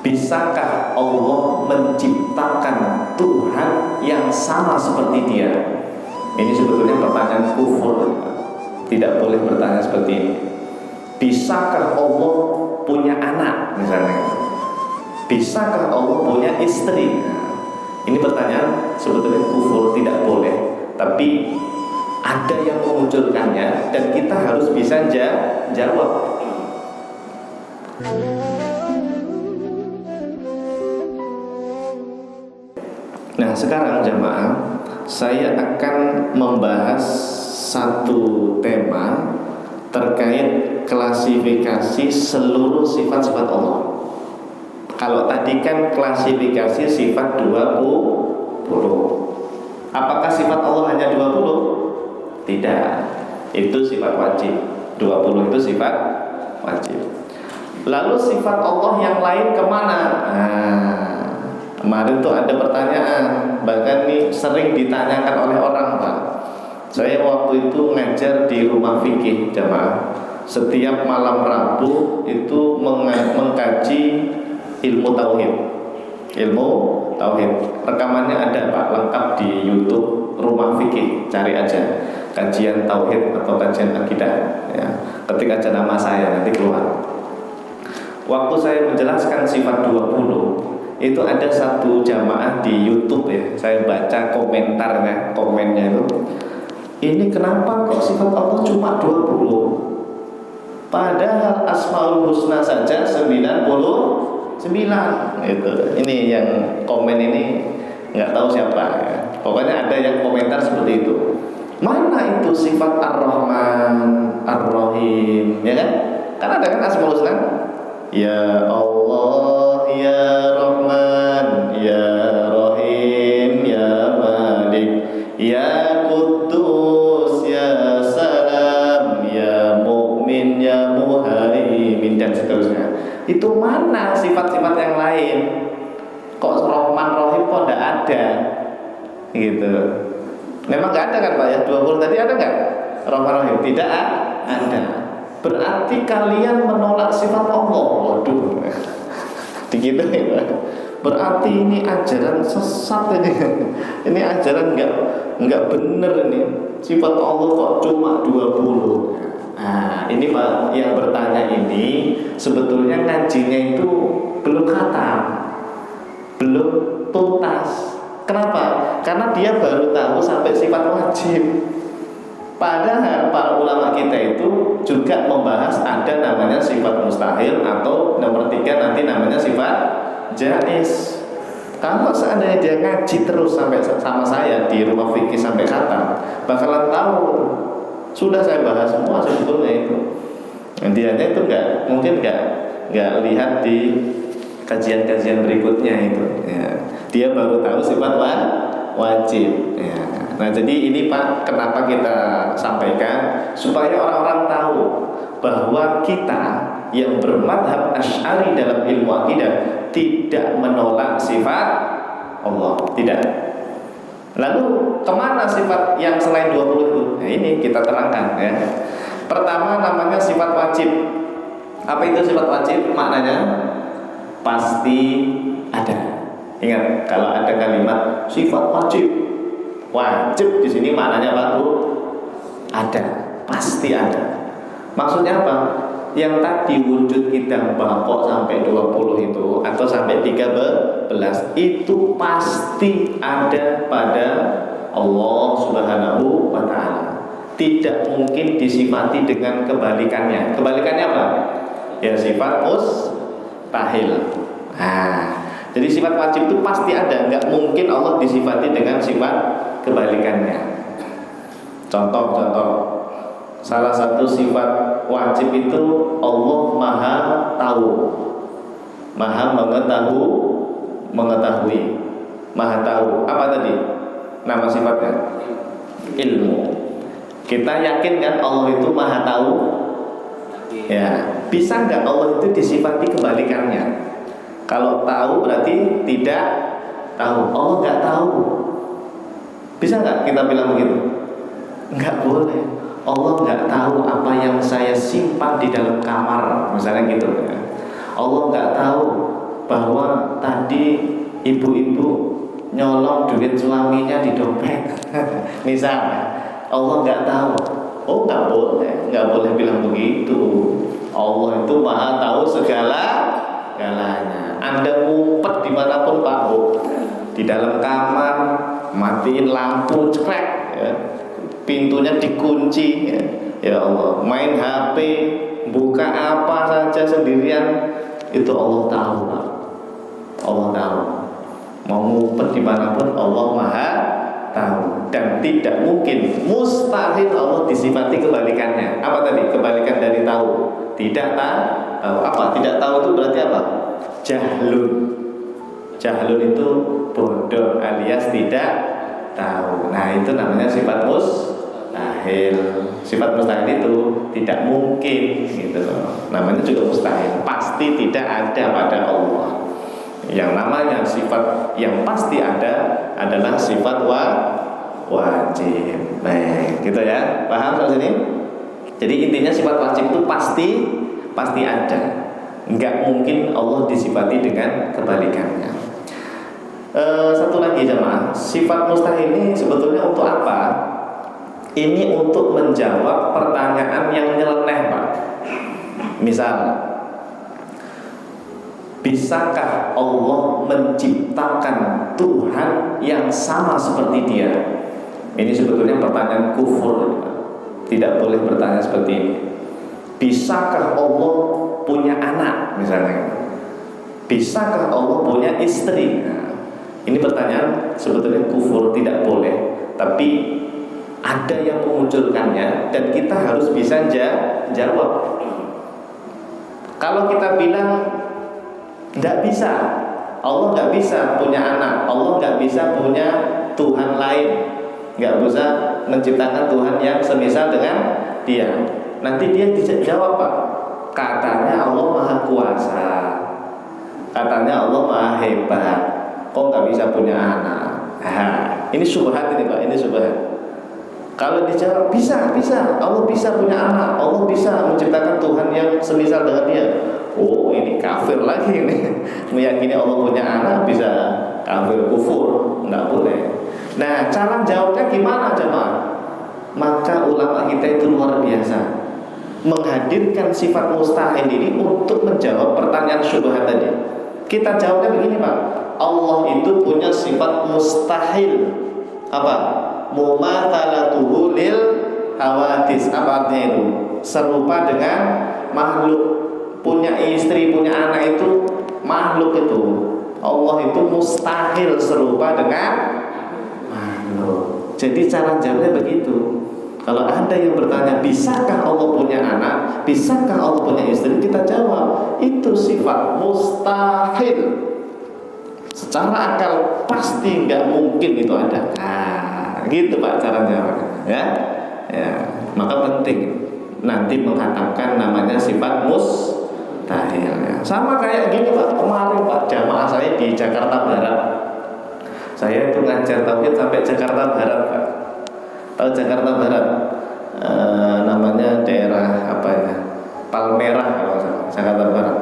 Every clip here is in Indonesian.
Bisakah Allah menciptakan Tuhan yang sama seperti Dia? Ini sebetulnya pertanyaan kufur. Tidak boleh bertanya seperti ini. Bisakah Allah punya anak misalnya? Bisakah Allah punya istri? Ini pertanyaan sebetulnya kufur, tidak boleh. Tapi ada yang memunculkannya dan kita harus bisa jawab. Nah, sekarang jamaah, saya akan membahas satu tema terkait klasifikasi seluruh sifat-sifat Allah. Kalau tadi kan klasifikasi sifat 20. Apakah sifat Allah hanya 20? Tidak. Itu sifat wajib. 20 itu sifat wajib. Lalu sifat Allah yang lain kemana? Kemarin tuh ada pertanyaan, bahkan nih sering ditanyakan oleh orang, Pak. Saya waktu itu ngajar di rumah fikih jamaah. Setiap malam Rabu itu mengkaji ilmu tauhid. Ilmu tauhid. Rekamannya ada, Pak, lengkap di YouTube Rumah Fikih. Cari aja kajian tauhid atau kajian akidah ya. Ketik aja nama saya nanti keluar. Waktu saya menjelaskan sifat 20, itu ada satu jamaah di YouTube ya. Saya baca komentarnya, komennya itu. Ini kenapa kok sifat Allah cuma 20? Padahal Asmaul Husna saja 99. Itu. Ini yang komen ini nggak tahu siapa ya. Pokoknya ada yang komentar seperti itu. Mana itu sifat Ar-Rahman, Ar-Rahim, ya kan? Kan ada kan Asmaul Husna? Ya Allah, ya Rahman, ya Rahim, ya Malik, ya Quddus, ya Salam, ya Mu'min, ya Muhaimin, dan seterusnya. Itu mana sifat-sifat yang lain? Kok Rahman, Rahim kok tidak ada? Gitu. Memang nggak ada kan Pak ya? 20 tadi ada nggak? Rahman, Rahim tidak ada. Berarti kalian menolak sifat Allah. Waduh, begitu ya. Berarti ini ajaran sesat ini. Ini ajaran nggak bener ini. Sifat Allah kok cuma 20. Nah, ini Pak yang bertanya ini sebetulnya ngajinya itu belum khatam, belum tuntas. Kenapa? Karena dia baru tahu sampai sifat wajib. Padahal para ulama kita itu juga membahas ada namanya sifat mustahil atau nomor 3 nanti namanya sifat jaiz. Kalau seandainya dia ngaji terus sampai sama saya di rumah fikih sampai khatam, bakalan tahu. Sudah saya bahas semua sebetulnya itu. Dianya itu mungkin nggak lihat di kajian-kajian berikutnya itu. Ya. Dia baru tahu sifat wajib. Ya. Nah, jadi ini Pak, kenapa kita sampaikan supaya orang-orang tahu bahwa kita yang bermadhab Asy'ari dalam ilmu akidah tidak menolak sifat Allah, tidak. Lalu kemana sifat yang selain 20 itu? Nah, ini kita terangkan ya. Pertama namanya sifat wajib. Apa itu sifat wajib? Maknanya pasti ada. Ingat, kalau ada kalimat sifat wajib, wajib di sini maknanya apa Bu? Ada, pasti ada. Maksudnya apa? Yang tadi wujud kita bakok sampai 20 itu atau sampai 13 itu pasti ada pada Allah Subhanahu wa ta'ala. Tidak mungkin disifati dengan kebalikannya. Kebalikannya apa? Ya sifat mustahil. Nah, jadi sifat wajib itu pasti ada, nggak mungkin Allah disifati dengan sifat kebalikannya. Contoh, salah satu sifat wajib itu Allah Maha Tahu, Maha Mengetahui, Maha Tahu. Apa tadi nama sifatnya? Ilmu. Kita yakin kan Allah itu Maha Tahu? Ya, bisa nggak Allah itu disifati kebalikannya? Kalau tahu berarti tidak tahu. Allah nggak tahu. Bisa nggak kita bilang begitu? Nggak boleh. Allah nggak tahu apa yang saya simpan di dalam kamar, misalnya gitu. Allah nggak tahu bahwa tadi ibu-ibu nyolong duit suaminya di dompet. Misal Allah nggak tahu. Oh, nggak boleh bilang begitu. Allah itu maha tahu segalanya. Anda ngumpet dimanapun Pak Bu, di dalam kamar, matiin lampu cekrek, ya. Pintunya dikunci, ya. Ya Allah, main HP, buka apa saja sendirian, itu Allah tahu Pak. Allah tahu. Mau ngumpet dimanapun Allah maha tahu. Dan tidak mungkin, mustahil Allah disifati kebalikannya. Apa tadi? Kebalikan dari tahu. Tidak tahu. Apa? Tidak tahu itu berarti apa? Jahlun. Jahlun itu bodoh alias tidak tahu. Nah, itu namanya sifat mustahil. Sifat mustahil itu tidak mungkin gitu. Namanya juga mustahil. Pasti tidak ada pada Allah. Yang namanya sifat yang pasti ada adalah sifat wajib. Baik, gitu ya. Paham soal sini? Jadi intinya sifat wajib itu pasti ada. Enggak mungkin Allah disifati dengan kebalikannya. Satu lagi jemaah, sifat mustahil ini sebetulnya untuk apa? Ini untuk menjawab pertanyaan yang nyeleneh, Pak. Misal, bisakah Allah menciptakan Tuhan yang sama seperti Dia? Ini sebetulnya pertanyaan kufur. Tidak boleh bertanya seperti ini. Bisakah Allah punya anak misalnya? Bisakah Allah punya istri? Nah, ini pertanyaan sebetulnya kufur, tidak boleh. Tapi ada yang memunculkannya dan kita harus bisa jawab. Kalau kita bilang tidak bisa, Allah nggak bisa punya anak, Allah nggak bisa punya Tuhan lain, nggak bisa menciptakan Tuhan yang semisal dengan Dia. Nanti Dia dijawab Pak, katanya Allah Maha Kuasa, katanya Allah Maha Hebat, kok nggak bisa punya anak? Ini syubhat ini Pak, ini syubhat. Kalau dijawab bisa, Allah bisa punya anak, Allah bisa menciptakan Tuhan yang semisal dengan Dia. Oh, ini kafir lagi ini. Meyakini Allah punya anak bisa kafir, kufur, nggak boleh. Nah, cara jawabnya gimana jemaah? Maka ulama kita itu luar biasa, menghadirkan sifat mustahil ini untuk menjawab pertanyaan syubhat tadi. Kita jawabnya begini Pak, Allah itu punya sifat mustahil. Apa? Mumatsalatuhu lil hawadits. Apa artinya itu? Serupa dengan makhluk. Punya istri, punya anak itu makhluk itu. Allah itu mustahil serupa dengan makhluk. Jadi cara jawabnya begitu. Kalau ada yang bertanya, bisakah Allah punya anak? Bisakah Allah punya istri? Kita jawab, itu sifat mustahil. Secara akal pasti nggak mungkin itu ada. Nah, gitu Pak cara jawabnya. Ya. Maka penting nanti mengatakan namanya sifat mustahil. Ya. Sama kayak gini Pak, kemarin Pak jamaah saya di Jakarta Barat. Saya itu ngajar tauhid sampai Jakarta Barat Pak. Tahu Jakarta Barat? Namanya daerah apa ya? Palmerah kalau salah, Jakarta Barat.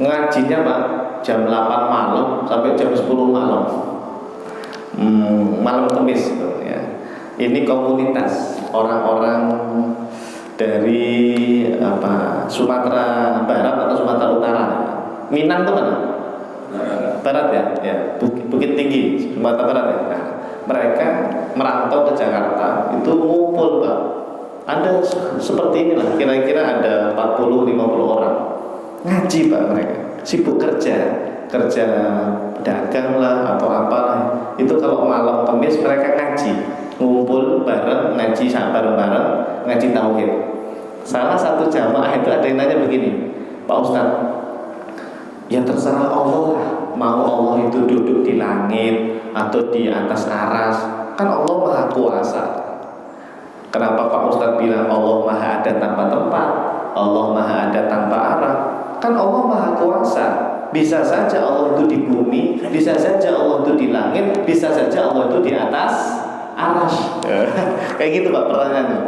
Ngajinya Pak jam 8 malam sampai jam 10 malam. Malam Kamis gitu ya. Ini komunitas orang-orang dari Sumatera Barat atau Sumatera Utara. Minang tuh mana? Barat ya, Bukit Tinggi, Sumatera Barat ya. Nah, mereka merantau ke Jakarta itu ngumpul Pak. Ada seperti inilah, kira-kira ada 40-50 orang ngaji Pak. Mereka sibuk kerja dagang lah atau apalah. Itu kalau malam Kamis mereka ngaji, ngumpul bareng ngaji bareng-bareng ngaji tauhid. Salah satu jamaah itu ada yang nanya begini, Pak Ustadz, ya terserah Allah lah, mau Allah itu duduk di langit atau di atas aras, kan Allah Maha Kuasa. Kenapa Pak Ustadz bilang Allah Maha ada tanpa tempat, Allah Maha ada tanpa arah? Kan Allah Maha Kuasa. Bisa saja Allah itu di bumi, bisa saja Allah itu di langit, bisa saja Allah itu di atas aras. Kayak gitu Pak pertanyaannya.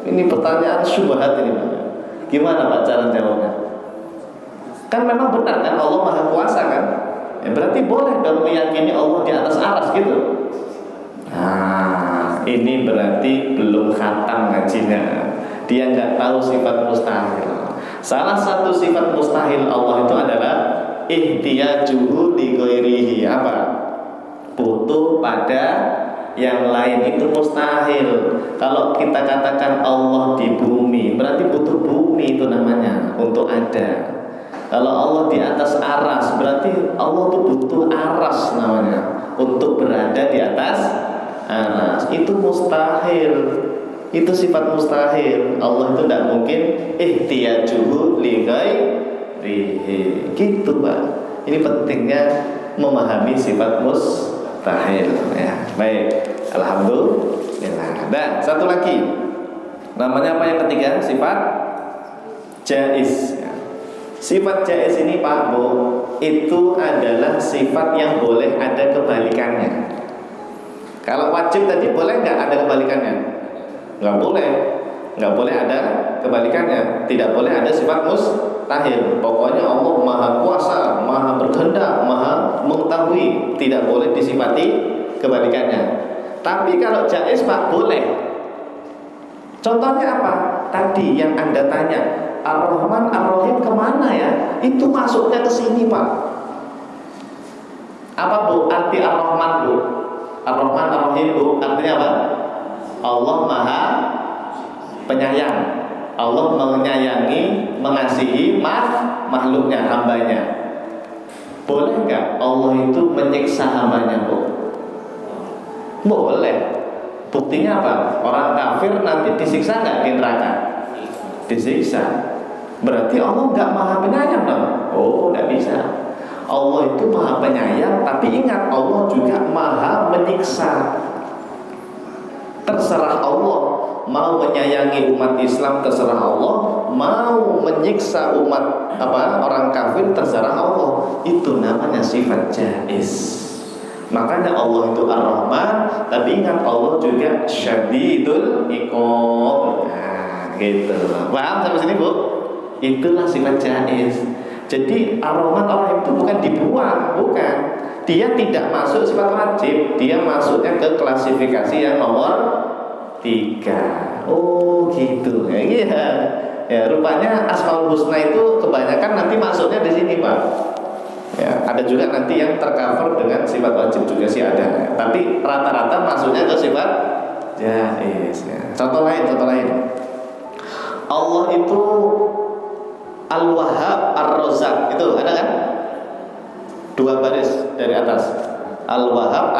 Ini pertanyaan syubhat ini Pak. Gimana Pak cara jawabnya? Kan memang benar kan Allah Maha Kuasa kan? Ya, berarti boleh dong meyakini Allah di atas aras gitu. Nah, ini berarti belum khatam ngajinya. Dia nggak tahu sifat mustahil. Salah satu sifat mustahil Allah itu adalah ihtiyajuhu li ghairihi. Apa? Butuh pada yang lain, itu mustahil. Kalau kita katakan Allah di bumi, berarti butuh bumi itu namanya untuk ada. Kalau Allah di atas aras, berarti Allah itu butuh aras namanya untuk berada di atas aras. Itu mustahil. Itu sifat mustahil. Allah itu tidak mungkin ihtiyajuhu li ghairihi. Gitu, Pak. Ini pentingnya memahami sifat mustahil ya. Baik, alhamdulillah. Dan satu lagi, namanya apa yang ketiga? Sifat jaiz. Sifat jaiz ini Pak Bu, itu adalah sifat yang boleh ada kebalikannya. Kalau wajib tadi boleh nggak ada kebalikannya? Nggak boleh. Nggak boleh ada kebalikannya. Tidak boleh ada sifat mustahil. Pokoknya Allah Maha Kuasa, Maha berkehendak, Maha mengetahui. Tidak boleh disifati kebalikannya. Tapi kalau jaiz Pak boleh. Contohnya apa? Tadi yang Anda tanya, Ar-Rahman Ar-Rahim kemana ya? Itu masuknya ke sini Pak. Apa Bu arti Ar-Rahman Bu? Ar-Rahman Ar-Rahim Bu artinya apa? Allah Maha Penyayang. Allah menyayangi, mengasihi makhluknya, hambanya. Boleh nggak Allah itu menyiksa hambanya Bu? Boleh. Buktinya apa? Orang kafir nanti disiksa nggak di neraka? Disiksa. Berarti Allah nggak Maha Penyayang dong? Oh, nggak bisa. Allah itu Maha Penyayang, tapi ingat Allah juga Maha Menyiksa. Terserah Allah mau menyayangi umat Islam, terserah Allah. Mau menyiksa umat orang kafir, terserah Allah. Itu namanya sifat jaiz. Makanya Allah itu Ar-Rahman, tapi ingat Allah juga Syadidul Iqab. Nah, gitu. Paham sampai sini Bu? Itulah sifat jaiz. Jadi Ar-Rahman Ar-Rahim itu bukan dibuang, bukan. Dia tidak masuk sifat wajib. Dia masuknya ke klasifikasi yang nomor 3. Oh gitu. Ya, iya. Ya, rupanya Asmaul Husna itu kebanyakan nanti masuknya di sini Pak. Ya, ada juga nanti yang tercover dengan sifat wajib juga sih ada. Tapi rata-rata masuknya ke sifat jaiz. Ya. Contoh lain. Allah itu Al-Wahhab Ar-Razzaq, itu ada kan? 2 baris dari atas. Al-Wahhab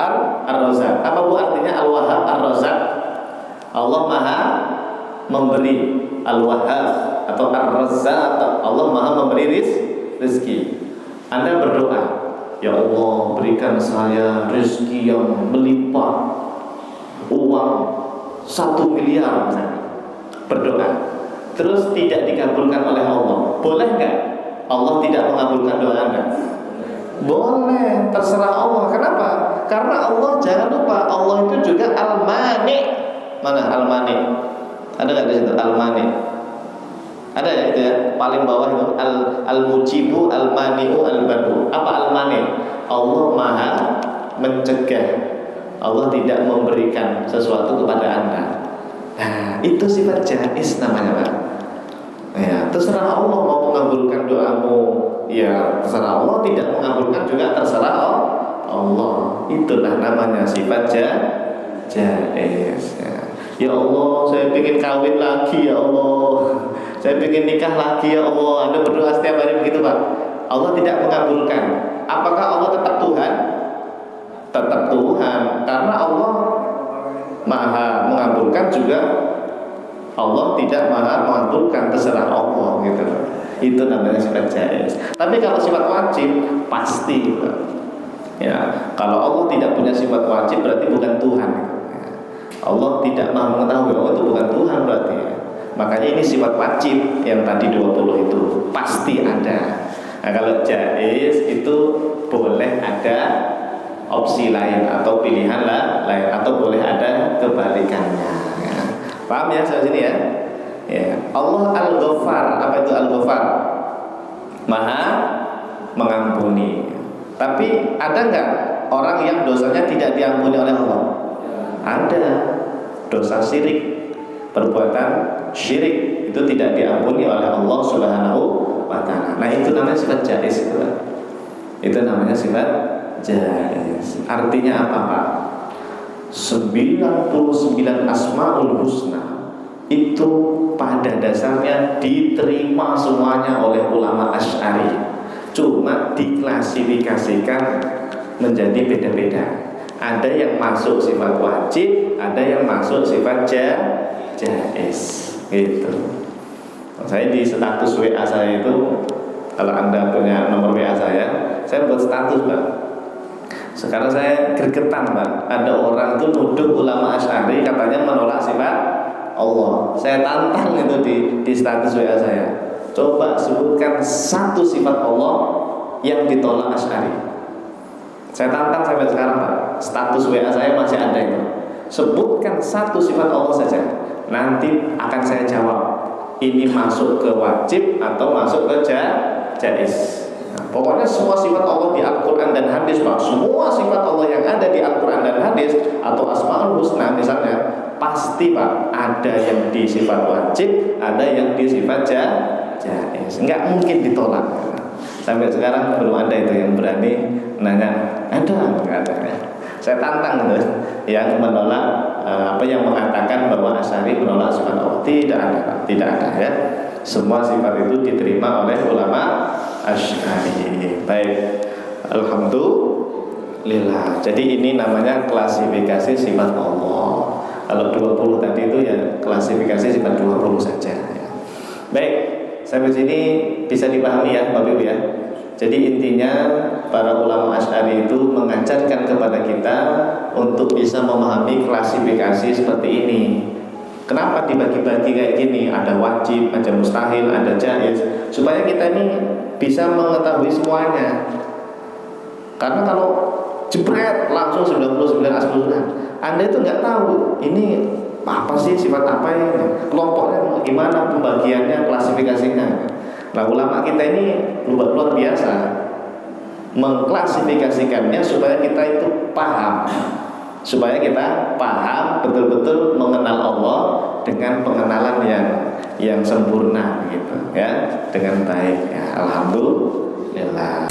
Ar-Razzaq. Apa Bu artinya Al-Wahhab Ar-Razzaq? Allah Maha memberi. Al-Wahhab atau Ar-Razzaq, Allah Maha memberi rezeki. Anda berdoa, ya Allah berikan saya rezeki yang melimpah, uang 1 miliar misalnya. Berdoa, terus tidak dikabulkan oleh Allah, boleh nggak Allah tidak mengabulkan doa Anda? Boleh, terserah Allah. Kenapa? Karena Allah, jangan lupa, Allah itu juga Al-Mani. Mana Al-Mani? Ada nggak di situ Al-Mani? Ada ya itu ya, paling bawah itu Al-Mujibu, Al-Mani'u, Al-Badu. Apa Al-Mani? Allah Maha mencegah. Allah tidak memberikan sesuatu kepada Anda. Nah, itu sifat jaiz namanya Pak. Ya, terserah Allah mau mengabulkan doamu. Ya, terserah Allah, tidak mengabulkan juga terserah Allah. Itulah namanya sifat jaiz. Ya Allah, saya ingin kawin lagi ya Allah. Saya ingin nikah lagi ya Allah. Anda berdoa setiap hari begitu Pak. Allah tidak mengabulkan. Apakah Allah tetap Tuhan? Tetap Tuhan. Karena Allah Maha mengabulkan juga. Allah tidak Maha mengabulkan, terserah Allah gitu. Itu namanya sifat jaiz. Tapi kalau sifat wajib pasti Pak. Ya, kalau Allah tidak punya sifat wajib berarti bukan Tuhan. Allah tidak Maha mengetahui, oh itu bukan Tuhan berarti ya. Makanya ini sifat wajib yang tadi 20 itu pasti ada. Nah, kalau jaiz itu boleh ada opsi lain atau pilihan lain, atau boleh ada kebalikannya ya. Paham ya sampai sini ya? Ya. Allah Al-Ghaffar. Apa itu Al-Ghaffar? Maha mengampuni. Tapi ada nggak orang yang dosanya tidak diampuni oleh Allah? Ada. Dosa syirik, perbuatan syirik itu tidak diampuni oleh Allah Subhanahu wa ta'ala. Nah, itu namanya sifat jaiz itu. Itu namanya sifat jaiz. Artinya apa, Pak? 99 Asmaul Husna itu pada dasarnya diterima semuanya oleh ulama Asy'ari. Cuma diklasifikasikan menjadi beda-beda. Ada yang masuk sifat wajib, ada yang masuk sifat jaiz. Gitu. Saya di status WA saya itu, kalau Anda punya nomor WA saya buat status, Pak. Sekarang saya gregetan, Pak. Ada orang tuh nuduh ulama Asy'ari katanya menolak sifat Allah. Saya tantang itu di status WA saya. Coba sebutkan satu sifat Allah yang ditolak Asy'ari. Saya tantang sampai sekarang, Pak. Status WA saya masih ada itu. Sebutkan satu sifat Allah saja. Nanti akan saya jawab. Ini masuk ke wajib atau masuk ke jaiz. Nah, pokoknya semua sifat Allah di Al-Quran dan hadis, Pak. Semua sifat Allah yang ada di Al-Quran dan hadis atau Asmaul Husna misalnya, pasti, Pak, ada yang di sifat wajib, ada yang di sifat jaiz. Enggak mungkin ditolak. Sampai sekarang belum ada itu yang berani nanya, ada enggak ada ya. Saya tantang itu yang menolak yang mengatakan bahwa Asy'ari menolak sifat Allah. Tidak ada, tidak ada ya. Semua sifat itu diterima oleh ulama Asy'ari. Baik, alhamdulillah. Jadi ini namanya klasifikasi sifat Allah. Kalau 20 tadi itu ya klasifikasi sifat 20 saja ya. Baik, sampai sini bisa dipahami ya Bapak Ibu ya. Jadi intinya para ulama Asy'ari itu mengajarkan kepada kita untuk bisa memahami klasifikasi seperti ini. Kenapa dibagi-bagi kayak gini? Ada wajib, ada mustahil, ada jaiz, supaya kita ini bisa mengetahui semuanya. Karena kalau jebret langsung 99 Asmaul Husna, Anda itu nggak tahu ini apa sih, sifat apa ini, kelompoknya gimana, pembagiannya, klasifikasinya. Nah, ulama kita ini luar biasa mengklasifikasikannya supaya kita itu paham, supaya kita paham betul-betul mengenal Allah dengan pengenalan yang sempurna gitu ya, dengan baik ya. Alhamdulillah.